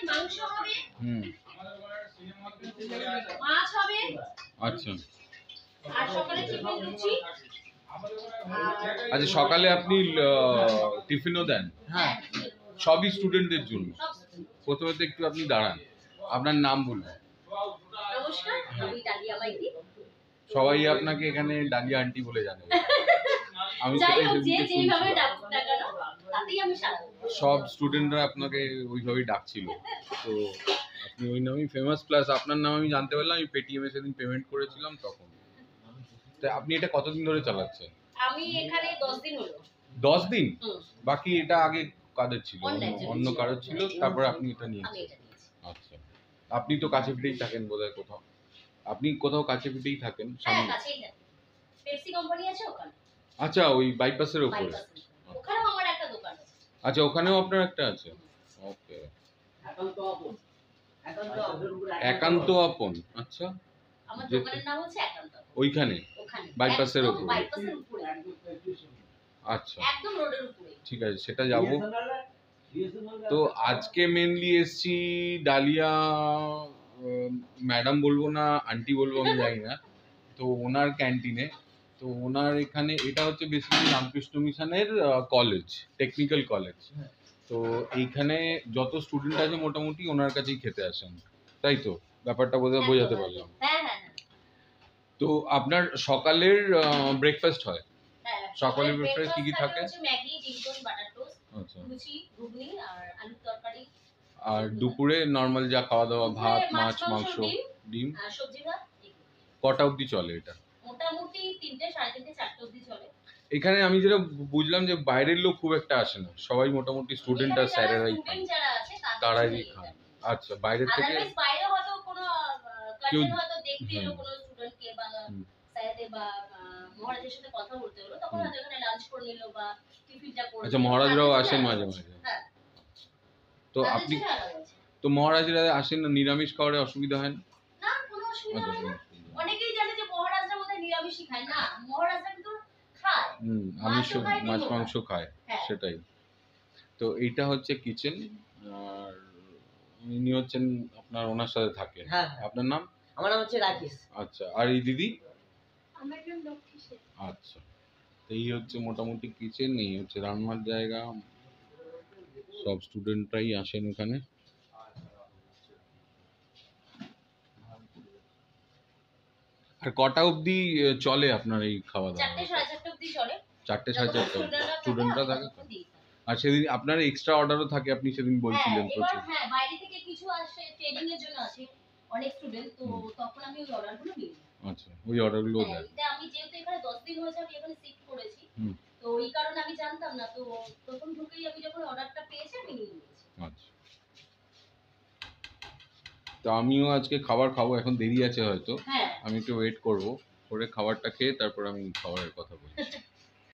মাংস হবে, মাছ হবে। আচ্ছা আর সকালে টিফিন লুচি। আচ্ছা, সকালে আপনি টিফিনও দেন? হ্যাঁ, সবই স্টুডেন্টদের জন্য। প্রথমে তো একটু আপনি দাঁড়ান, আপনার নাম বলুন। নমস্কার, আমি ডালিয়া মাইতি। সবাই আপনাকে এখানে ডালিয়া আন্টি বলে জানে। আমি সব স্টুডেন্টরা আপনাকে ওইভাবেই ডাকছিল, তো আপনি ওই নামই ফেমাস। প্লাস আপনার নাম আমি জানতে পারলাম, আমি পেটিএম এ সেদিন পেমেন্ট করেছিলাম তখন। তো আপনি এটা কতদিন ধরে চালাচ্ছেন? আমি এখানে 10 দিন হলো। 10 দিন? বাকি এটা আগে কাদের ছিল? অন্য কারো ছিল, তারপর আপনি এটা নিয়েছেন। আচ্ছা, আপনি তো কাছে পিঠেই থাকেন বোধহয় কোথাও। আপনি কোথাও কাছে পিঠেই থাকেন? হ্যাঁ, কাছেই থাকি। পেপসি কোম্পানি আছে ওখানে। আচ্ছা, ওই বাইপাসের উপরে। ওখানেও আমার একটা দোকান আছে। আচ্ছা, ওখানেও আপনার একটা আছে। ওকে। একান্ত আপন। আচ্ছা, আমার দোকানের নাম হচ্ছে একান্ত। ওইখানে বাইপাসের উপরে। বাইপাসের উপরে। আচ্ছা, একদম রোডের উপরে। ঠিক আছে, সেটা যাব। তো আজকে মেনলি এসছি ডালিয়া ম্যাডাম বলবো না আন্টি বলবো আমি জানি না, তো ওনার ক্যান্টিনে। তো ওনার এখানে এটা হচ্ছে বেসিক্যালি রামকৃষ্ণ মিশনের কলেজ, টেকনিক্যাল কলেজ। তো এইখানে যত স্টুডেন্ট আছে মোটামুটি ওনার কাছেই খেতে আসেন, তাই তো? ব্যাপারটা বোধহয় বোঝাতে পারলাম। তো আপনার সকালের ব্রেকফাস্ট হয়? সকালের ব্রেকফাস্ট কি কি থাকে? ম্যাগি, ডিম টোস্ট, বাটার টোস্ট, লুচি, ঘুগনি আর আলুর তরকারি। আর দুপুরে নরমাল যা খাওয়া দাওয়া, ভাত, মাছ, মাংস, ডিম আর সবজি ভাত। কটা অবধি চলে এটা? মোটামুটি 3টে, 3:30, 4টে অবধি চলে। এখানে আমি যেটা বুঝলাম যে বাইরের লোক খুব একটা আসে না, সবাই মোটামুটি স্টুডেন্ট আর স্যারেরাই খান, তারাই খান। আচ্ছা, বাইরে থেকে বাইরে হয়তো কোনো ক্লাসে হয়তো দেখতে এলো কোনো স্টুডেন্টকে বা স্যারদের বা মহারাজের সাথে কথা বলতে হলো, তখন হয়তো এখানে লাঞ্চ করে নিল বা টিফিনটা করে। আচ্ছা, মহারাজরাও আসেন মাঝে মাঝে? হ্যাঁ। তো আপনি তো মহারাজরা আসেন না, নিরামিষ খাওয়ার অসুবিধা হয় না? না, কোনো অসুবিধা হয় না। অনেকেই জানে যে মহারাজরা বোধহয় নিরামিষই খায় না, মহারাজরা কিন্তু খায়। আমিষ, মাছ মাংস খায়, সেটাই। তো এইটা হচ্ছে কিচেন, আর ইনি হচ্ছেন আপনার ওনার সাথে থাকে। আপনার নাম? আমার নাম হচ্ছে রাকেশ। আচ্ছা, আর এই দিদি? আমার নাম লক্ষ্মী শেঠ। আচ্ছা, এই হচ্ছে মোটামুটি কিচেন, এই হচ্ছে রান্নার জায়গা। সব স্টুডেন্টরাই আসেন এখানে। আর কটা অবধি চলে আপনার এই খাওয়া দাওয়া? 4টে, 4:30 অবধি চলে। 4টে, 4:30 স্টুডেন্টরা থাকে। আর সেদিন আপনার এক্সট্রা অর্ডারও থাকে, আপনি সেদিন বলছিলেন প্রচুর। হ্যাঁ, বাইরে থেকে কিছু আসে, ট্রেনিং এর জন্য আসে অনেক স্টুডেন্ট, তো তখন আমি ওই অর্ডারগুলো নিই। আচ্ছা, ওই অর্ডারগুলো দেন। এটা আমি যেহেতু এখানে 10 দিন হয়েছে আমি এখানে শিফট করেছি, তো এই কারণে আমি জানতাম না, তো প্রথম ঢুকেই আমি যখন অর্ডারটা পেয়েছি আমি নিয়ে নিয়েছি। আচ্ছা, তো আমিও আজকে খাবার খাবো, এখন দেরি আছে হয়তো। আমি একটু ওয়েট করব, করে খাবারটা খেয়ে তারপর আমি খাবারের কথা বলছি।